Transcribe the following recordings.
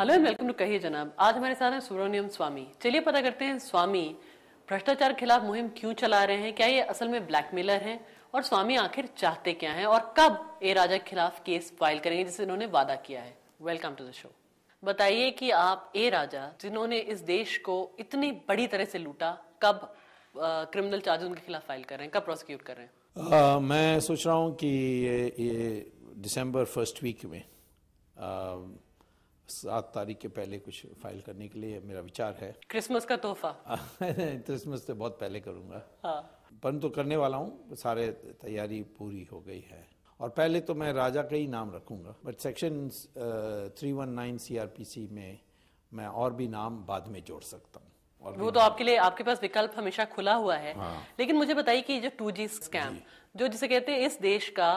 Hello and welcome to कहिए जनाब। आज हमारे साथ हैं सुब्रमण्यम स्वामी। चलिए पता करते हैं स्वामी भ्रष्टाचार खिलाफ मुहिम क्यों चला रहे हैं, क्या ये असल में ब्लैकमेलर हैं और स्वामी आखिर चाहते क्या हैं और कब ए राजा के खिलाफ केस फाइल करेंगे जिसे इन्होंने वादा किया है। Welcome to the show. बताइए कि आप ए राजा जिन्होंने इस देश को इतनी बड़ी तरह से लूटा, कब क्रिमिनल चार्जेस उनके खिलाफ फाइल कर रहे हैं, कब प्रोसिक्यूट कर रहे हैं? मैं सोच रहा हूँ कि ये दिसंबर फर्स्ट वीक में 7 तारीख के पहले कुछ फाइल करने के लिए मेरा विचार है। क्रिसमस का तोहफा? क्रिसमस तो बहुत पहले करूँगा, हाँ। परंतु करने वाला हूँ, सारे तैयारी पूरी हो गई है। और पहले तो मैं राजा का ही नाम रखूँगा, बट सेक्शन 319 CRPC में मैं और भी नाम बाद में जोड़ सकता हूँ। और वो तो आपके लिए, आपके पास विकल्प हमेशा खुला हुआ है। हाँ। लेकिन मुझे बताइए कि जो 2G स्कैम, जो जिसे कहते हैं इस देश का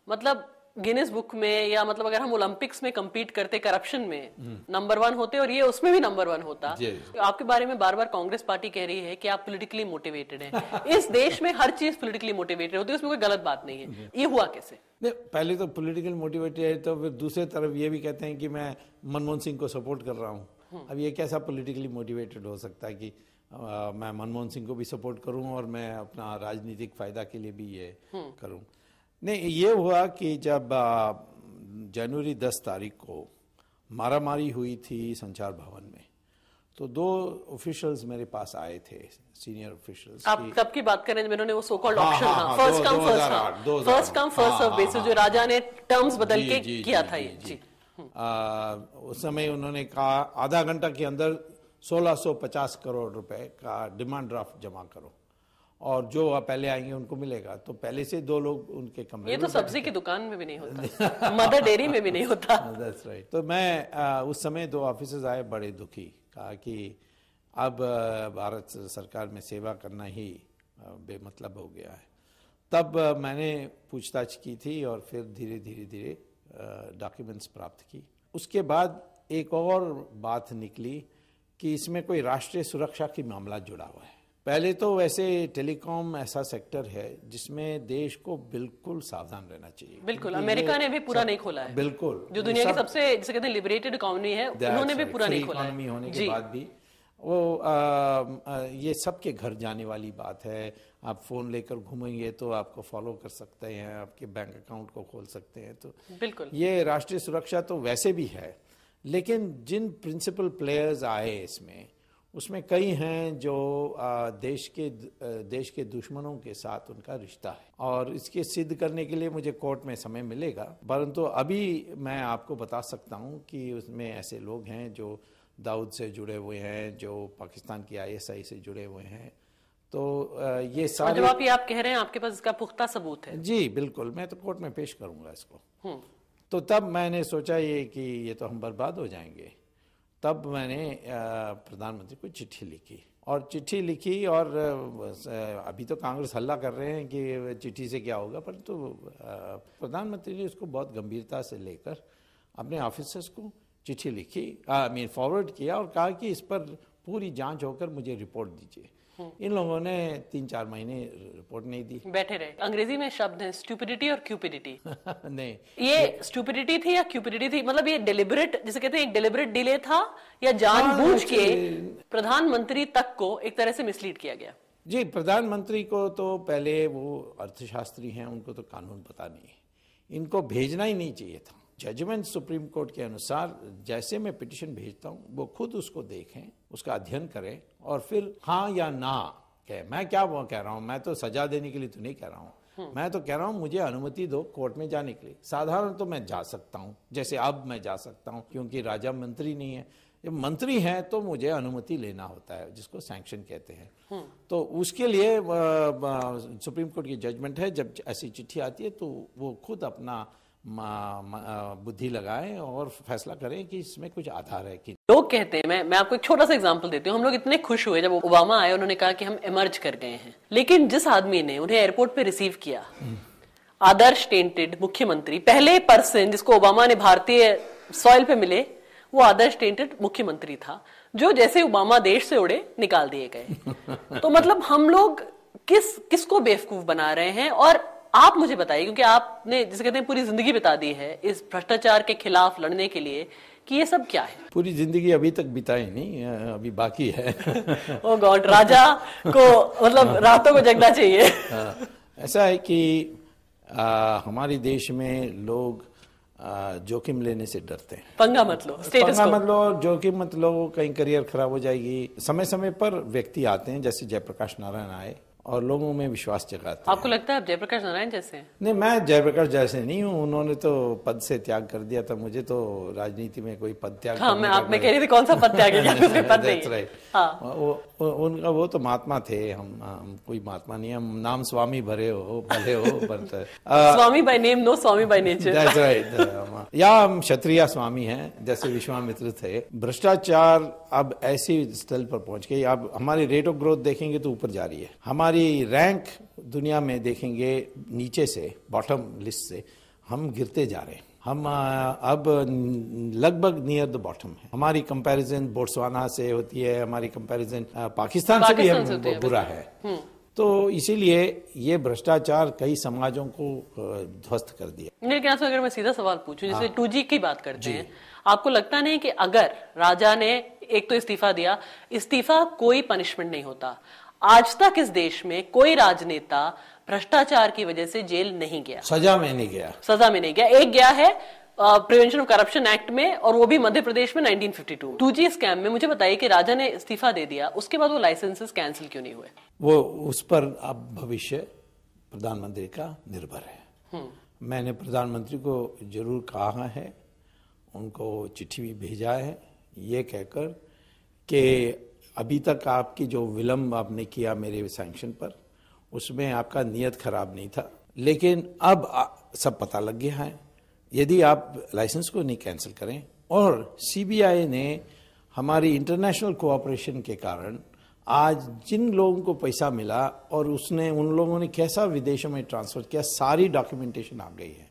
मतलब गिनेस बुक में, या मतलब अगर हम ओलंपिक्स में compete करते करप्शन में नंबर 1 होते और ये उसमें भी नंबर 1 होता। तो आपके बारे में बार बार कांग्रेस पार्टी कह रही है कि आप पॉलिटिकली मोटिवेटेड हैं। इस देश में हर चीज पॉलिटिकली मोटिवेटेड होती है, उसमें कोई गलत बात नहीं है। ये हुआ कैसे? नहीं, पहले तो पॉलिटिकल मोटिवेटेड है, तो फिर दूसरे तरफ ये भी कहते हैं कि मैं मनमोहन सिंह को सपोर्ट कर रहा हूँ। अब ये कैसा पॉलिटिकली मोटिवेटेड हो सकता है कि मैं मनमोहन सिंह को भी सपोर्ट करूं और मैं अपना राजनीतिक फायदा के लिए भी ये करूं? नहीं, ये हुआ कि जब जनवरी 10 तारीख को मारामारी हुई थी संचार भवन में, तो 2 ऑफिशियल्स मेरे पास आए थे, सीनियर ऑफिशियल्स। आप कब की बात कर रहे हैं? जिन्होंने वो so called option, first come first serve basis, जो राजा ने टर्म्स बदल के किया था ये। जी। उस समय उन्होंने कहा आधा घंटा के अंदर 1650 करोड़ रुपए का डिमांड ड्राफ्ट जमा करो और जो पहले आएंगे उनको मिलेगा। तो पहले से 2 लोग उनके कमरे में, ये तो सब्जी की दुकान में भी नहीं होता, मदर डेयरी में भी नहीं होता। That's right। तो मैं उस समय 2 ऑफिसर्स आए, बड़े दुखी, कहा कि अब भारत सरकार में सेवा करना ही बेमतलब हो गया है। तब मैंने पूछताछ की थी और फिर धीरे धीरे डॉक्यूमेंट्स प्राप्त की। उसके बाद एक और बात निकली कि इसमें कोई राष्ट्रीय सुरक्षा की मामला जुड़ा हुआ है। पहले तो वैसे टेलीकॉम ऐसा सेक्टर है जिसमें देश को बिल्कुल सावधान रहना चाहिए। बिल्कुल, अमेरिका ने भी पूरा नहीं खोला है। बिल्कुल, जो दुनिया की सबसे जिसे कहते हैं लिबरेटेड इकोनॉमी है, उन्होंने भी पूरा नहीं खोला है। इकोनॉमी होने के बाद भी वो ये सबके घर जाने वाली बात है। आप फोन लेकर घूमेंगे तो आपको फॉलो कर सकते हैं, आपके बैंक अकाउंट को खोल सकते हैं। तो बिल्कुल ये राष्ट्रीय सुरक्षा तो वैसे भी है, लेकिन जिन प्रिंसिपल प्लेयर्स आए इसमें, उसमें कई हैं जो देश के दुश्मनों के साथ उनका रिश्ता है, और इसके सिद्ध करने के लिए मुझे कोर्ट में समय मिलेगा। परंतु अभी मैं आपको बता सकता हूं कि उसमें ऐसे लोग हैं जो दाऊद से जुड़े हुए हैं, जो पाकिस्तान की ISI से जुड़े हुए हैं। तो ये सारे, जब आप कह रहे हैं आपके पास इसका पुख्ता सबूत है? जी बिल्कुल, मैं तो कोर्ट में पेश करूंगा इसको। तो तब मैंने सोचा ये कि ये तो हम बर्बाद हो जाएंगे। तब मैंने प्रधानमंत्री को चिट्ठी लिखी और अभी तो कांग्रेस हल्ला कर रहे हैं कि चिट्ठी से क्या होगा, परंतु प्रधानमंत्री ने उसको बहुत गंभीरता से लेकर अपने ऑफिसर्स को चिट्ठी लिखी, फॉरवर्ड किया और कहा कि इस पर पूरी जांच होकर मुझे रिपोर्ट दीजिए। इन लोगों ने 3-4 महीने रिपोर्ट नहीं दी, बैठे रहे। अंग्रेजी में शब्द है स्टूपिडिटी और क्यूपिडिटी। नहीं, ये स्टूपिडिटी थी या क्यूपिडिटी थी? मतलब ये डेलिबरेट, जिसे कहते हैं एक डेलिबरेट डिले था, या जानबूझ के प्रधानमंत्री तक को एक तरह से मिसलीड किया गया? जी, प्रधानमंत्री को तो पहले, वो अर्थशास्त्री हैं, उनको तो कानून पता नहीं है, इनको भेजना ही नहीं चाहिए था। जजमेंट सुप्रीम कोर्ट के अनुसार जैसे मैं पिटीशन भेजता हूँ, वो खुद उसको देखें, उसका अध्ययन करें और फिर हाँ या ना कहे। मैं क्या वो कह रहा हूँ, मैं तो सजा देने के लिए तो नहीं कह रहा हूँ, मैं तो कह रहा हूँ मुझे अनुमति दो कोर्ट में जाने के लिए। साधारण तो मैं जा सकता हूँ, जैसे अब मैं जा सकता हूँ, क्योंकि राजा मंत्री नहीं है। जब मंत्री हैं तो मुझे अनुमति लेना होता है, जिसको सैंक्शन कहते हैं। तो उसके लिए सुप्रीम कोर्ट की जजमेंट है, जब ऐसी चिट्ठी आती है तो वो खुद अपना बुद्धि लगाएं और फैसला करें कि इसमें कुछ आधार है कि। लोग कहते हैं, मैं आपको एक छोटा सा एग्जांपल देती हूँ। हम लोग इतने खुश हुए जब ओबामा आए, उन्होंने कहा कि हम इमर्ज कर गए हैं, लेकिन जिस आदमी ने उन्हें एयरपोर्ट पे रिसीव किया, आदर्श टेंटेड मुख्यमंत्री, पहले पर्सन जिसको ओबामा ने भारतीय सॉइल पे मिले, वो आदर्श टेंटेड मुख्यमंत्री था, जो जैसे ओबामा देश से उड़े निकाल दिए गए। तो मतलब हम लोग किसको बेवकूफ बना रहे हैं? और आप मुझे बताइए, क्योंकि आपने जिसे कहते हैं पूरी जिंदगी बिता दी है इस भ्रष्टाचार के खिलाफ लड़ने के लिए, कि ये सब क्या है? पूरी जिंदगी अभी तक बिताई नहीं, अभी बाकी है। ओ गॉड, राजा को मतलब रातों को जगना चाहिए। ऐसा है कि हमारे देश में लोग जोखिम लेने से डरते हैं। पंगा मत लो, स्टेटस पंगा मत लो, जोखिम मत लो, कहीं करियर खराब हो जाएगी। समय समय पर व्यक्ति आते हैं, जैसे जयप्रकाश नारायण आए और लोगों में विश्वास जगाते हैं। आपको लगता है आप जयप्रकाश नारायण जैसे हैं? नहीं, मैं जयप्रकाश जैसे नहीं हूँ। उन्होंने तो पद से त्याग कर दिया था, मुझे तो राजनीति में कोई पद त्याग। हाँ, मैं कह रही थी कौन सा पद त्याग है, पद नहीं है। हाँ। उनका वो तो महात्मा थे, हम कोई महात्मा नहीं। हम नाम स्वामी भरे हो भले हो, but Swami by name, no Swami by nature. That's right. या हम क्षत्रिय स्वामी हैं, जैसे विश्वामित्र थे। भ्रष्टाचार अब ऐसी स्तर पर पहुंच गई, अब हमारी रेट ऑफ ग्रोथ देखेंगे तो ऊपर जा रही है। हमारी रैंक दुनिया में देखेंगे नीचे से, बॉटम लिस्ट से हम गिरते जा रहे हैं। हम अब लगभग नियर द बॉटम है। हमारी कंपैरिजन बोट्सवाना से होती है, हमारी कंपैरिजन पाकिस्तान से भी बुरा है। तो इसीलिए ये भ्रष्टाचार कई समाजों को ध्वस्त कर दिया। लेकिन आपसे अगर मैं सीधा सवाल पूछूं, जैसे 2G की बात करते हैं, आपको लगता नहीं कि अगर राजा ने एक तो इस्तीफा दिया, इस्तीफा कोई पनिशमेंट नहीं होता। आज तक इस देश में कोई राजनेता भ्रष्टाचार की वजह से जेल नहीं गया, सजा में नहीं गया। सजा में नहीं गया। एक गया है प्रिवेंशन ऑफ करप्शन एक्ट में, और वो भी मध्य प्रदेश में 1952 2G स्कैम में। मुझे बताइए कि राजा ने इस्तीफा दे दिया, उसके बाद वो लाइसेंसेस कैंसिल क्यों नहीं हुए? वो उस पर अब भविष्य प्रधानमंत्री का निर्भर है। मैंने प्रधानमंत्री को जरूर कहा है, उनको चिट्ठी भी भेजा है, ये कहकर कि अभी तक आपकी जो विलंब आपने किया मेरे सैंक्शन पर, उसमें आपका नियत खराब नहीं था, लेकिन अब सब पता लग गया है। यदि आप लाइसेंस को नहीं कैंसिल करें, और सीबीआई ने हमारी इंटरनेशनल कोऑपरेशन के कारण आज जिन लोगों को पैसा मिला और उसने उन लोगों ने कैसा विदेशों में ट्रांसफर किया, सारी डॉक्यूमेंटेशन आ गई है।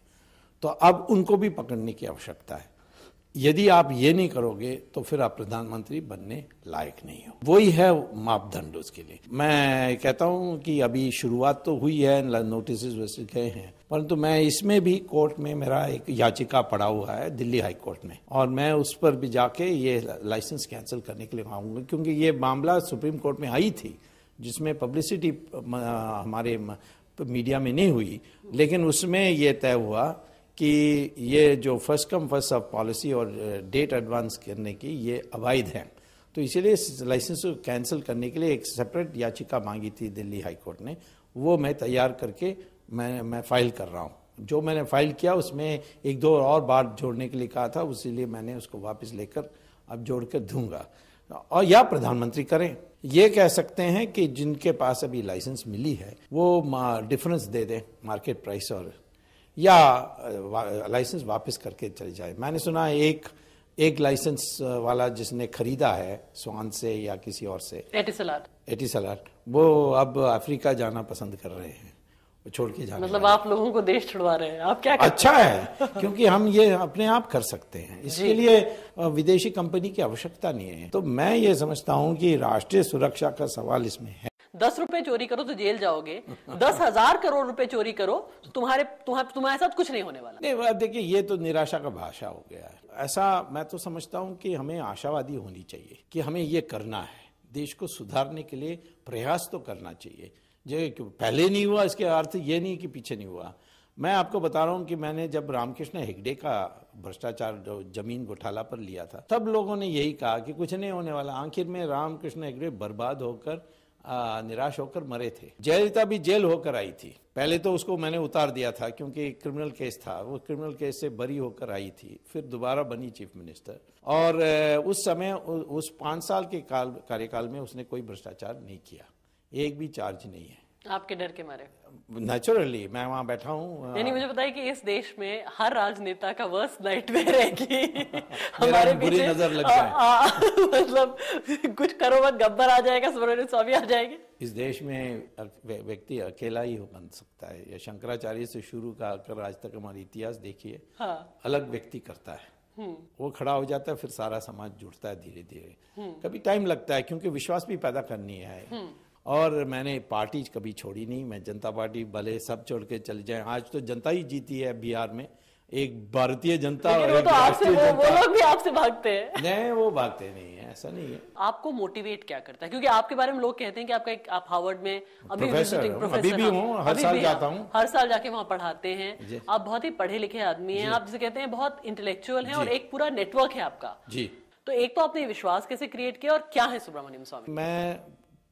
तो अब उनको भी पकड़ने की आवश्यकता है। यदि आप ये नहीं करोगे तो फिर आप प्रधानमंत्री बनने लायक नहीं हो। वही है मापदंड उसके लिए। मैं कहता हूं कि अभी शुरुआत तो हुई है, नोटिस वैसे गए हैं, परंतु मैं इसमें भी कोर्ट में मेरा एक याचिका पड़ा हुआ है दिल्ली हाई कोर्ट में, और मैं उस पर भी जाके ये लाइसेंस कैंसिल करने के लिए आऊंगा, क्योंकि ये मामला सुप्रीम कोर्ट में आई थी, जिसमें पब्लिसिटी हमारे मीडिया में नहीं हुई, लेकिन उसमें यह तय हुआ कि ये जो first come first serve policy और डेट एडवांस करने की ये अवैध है। तो इसीलिए लाइसेंस को कैंसिल करने के लिए एक सेपरेट याचिका मांगी थी दिल्ली हाई कोर्ट ने, वो मैं तैयार करके मैं फाइल कर रहा हूँ। जो मैंने फाइल किया उसमें एक दो और बार जोड़ने के लिए कहा था, इसीलिए मैंने उसको वापस लेकर अब जोड़ कर दूंगा। और या प्रधानमंत्री करें, ये कह सकते हैं कि जिनके पास अभी लाइसेंस मिली है वो डिफरेंस दे दें मार्केट प्राइस, और या लाइसेंस वापस करके चले जाए। मैंने सुना एक लाइसेंस वाला जिसने खरीदा है स्वान से या किसी और से, एटिसलाट, वो अब अफ्रीका जाना पसंद कर रहे हैं, वो छोड़ के जाना। मतलब आप लोगों को देश छुड़वा रहे हैं, आप क्या करते अच्छा है, क्योंकि हम ये अपने आप कर सकते हैं, इसके लिए विदेशी कंपनी की आवश्यकता नहीं है। तो मैं ये समझता हूँ कि राष्ट्रीय सुरक्षा का सवाल इसमें है। 10 रुपए चोरी करो तो जेल जाओगे, 10,000 करोड़ रुपए चोरी करो तो तुम्हारे साथ कुछ नहीं होने वाला। नहीं, देखिए ये तो निराशा का भाषा हो गया है। ऐसा मैं तो समझता हूं कि हमें आशावादी होनी चाहिए कि हमें ये करना है, देश को सुधारने के लिए प्रयास तो करना चाहिए। जो पहले नहीं हुआ इसके अर्थ ये नहीं कि पीछे नहीं हुआ। मैं आपको बता रहा हूं कि मैंने जब रामकृष्ण हेगड़े का भ्रष्टाचार जो जमीन घोटाला पर लिया था, तब लोगों ने यही कहा कि कुछ नहीं होने वाला। आखिर में रामकृष्ण हेगड़े बर्बाद होकर निराश होकर मरे थे। जयललिता भी जेल होकर आई थी, पहले तो उसको मैंने उतार दिया था क्योंकि क्रिमिनल केस था, वो क्रिमिनल केस से बरी होकर आई थी, फिर दोबारा बनी चीफ मिनिस्टर, और उस समय उस 5 साल के कार्यकाल में उसने कोई भ्रष्टाचार नहीं किया, एक भी चार्ज नहीं है। आपके डर के मारे? नेचुरली मैं वहां बैठा हूँ। यानी मुझे बताइए कि इस देश में हर राजनेता का वर्स्ट नाइटमेयर है कि हमारे बुरी नजर लग जाए, मतलब कुछ करो मत, गब्बर आ जाएगा, सुब्रमण्यम स्वामी आ जाएंगे। इस देश में व्यक्ति अकेला ही बन सकता है, या शंकराचार्य से शुरू कर आज तक हमारा इतिहास देखिए, अलग व्यक्ति करता है, वो खड़ा हो जाता है, फिर सारा समाज जुड़ता है धीरे धीरे। कभी टाइम लगता है क्योंकि विश्वास भी पैदा करनी है। और मैंने पार्टी कभी छोड़ी नहीं, मैं जनता पार्टी भले सब छोड़ के चले जाए, आज तो जनता ही जीती है बिहार में, एक भारतीय जनता और वो एक तो आपसे राष्ट्रीय वो जनता। लोग भी आपसे भागते हैं। नहीं, वो भागते नहीं है, ऐसा नहीं है। आपको मोटिवेट क्या करता है, क्योंकि आपके बारे में लोग कहते हैं कि आपका एक, आप हार्वर्ड में अभी प्रोफेसर visiting हूँ, professor, अभी भी हाँ, हूँ, हर अभी साल भी जाता आप हूँ। हर साल जाके वहाँ पढ़ाते जी। हैं। आप बहुत ही पढ़े लिखे आदमी हैं, आप जिसे कहते हैं बहुत इंटेलेक्चुअल हैं, और जी। एक पूरा नेटवर्क है आपका। जी। तो एक तो आपने विश्वास कैसे क्रिएट किया, और क्या है सुब्रमण्यम स्वामी? मैं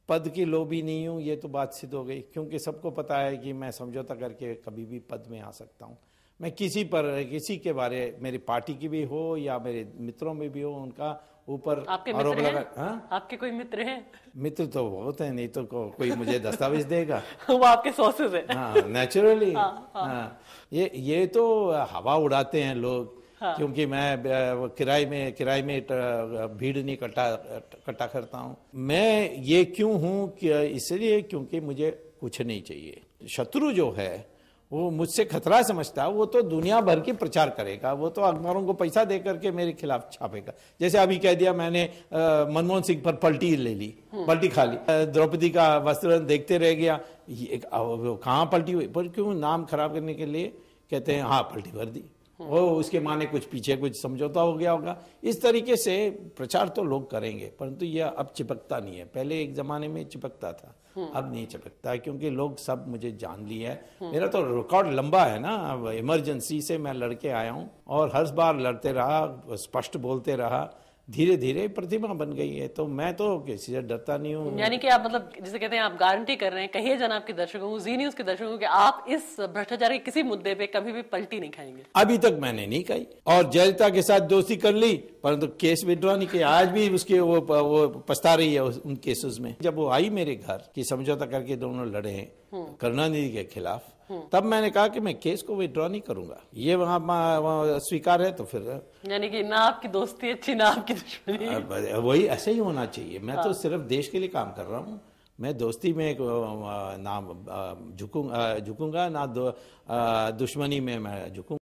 पद की लोभी नहीं हूँ, ये तो बात सिद्ध हो गई, क्योंकि सबको पता है कि मैं समझौता करके कभी भी पद में आ सकता हूँ। मैं किसी के बारे, मेरी पार्टी की भी हो या मेरे मित्रों में भी हो, उनका ऊपर आपके आरोप मित्र लगा। हैं? हाँ? आपके कोई मित्र हैं? मित्र तो बहुत है, नहीं तो कोई मुझे दस्तावेज देगा। वो आपके सोर्सेज है। हाँ, नेचुरली। हाँ। हाँ, ये तो हवा उड़ाते हैं लोग। हाँ। क्योंकि मैं किराए में भीड़ नहीं इकट्ठा करता हूँ। मैं ये क्यों हूँ कि इसलिए क्योंकि मुझे कुछ नहीं चाहिए। शत्रु जो है वो मुझसे खतरा समझता है, वो तो दुनिया भर की प्रचार करेगा, वो तो अखबारों को पैसा दे करके मेरे खिलाफ छापेगा। जैसे अभी कह दिया मैंने मनमोहन सिंह पर पलटी ले ली, पलटी खा ली, द्रौपदी का वस्त्र देखते रह गया, कहाँ पलटी हुई, पर क्यों नाम खराब करने के लिए कहते हैं हाँ पलटी भर दी, वो उसके माने कुछ पीछे कुछ समझौता हो गया होगा। इस तरीके से प्रचार तो लोग करेंगे, परंतु यह अब चिपकता नहीं है। पहले एक जमाने में चिपकता था, अब नहीं चिपकता, क्योंकि लोग सब मुझे जान लिए है। मेरा तो रिकॉर्ड लंबा है ना, अब इमरजेंसी से मैं लड़के आया हूँ और हर बार लड़ते रहा, स्पष्ट बोलते रहा, धीरे धीरे प्रतिमा बन गई है। तो मैं तो किसी से डरता नहीं हूँ। यानी कि आप मतलब जिसे कहते हैं आप गारंटी कर रहे हैं, कहिए जनाब के दर्शकों को, जी न्यूज के दर्शकों को, कि आप इस भ्रष्टाचार के किसी मुद्दे पे कभी भी पलटी नहीं खाएंगे। अभी तक मैंने नहीं कही, और जयललिता के साथ दोस्ती कर ली, परंतु केस विड्रॉ नहीं किया। आज भी उसके वो पछता रही है उन केसेस में। जब वो आई मेरे घर कि समझौता करके दोनों लड़े हैं करुणानिधि के खिलाफ, तब मैंने कहा कि मैं केस को विड्रॉ नहीं करूंगा। ये वहां स्वीकार है तो फिर, यानी कि ना आपकी दोस्ती अच्छी ना आपकी दुश्मनी। वही ऐसे ही होना चाहिए। मैं तो सिर्फ देश के लिए काम कर रहा हूँ। मैं दोस्ती में ना झुकूंगा ना दुश्मनी में मैं झुकूंगा।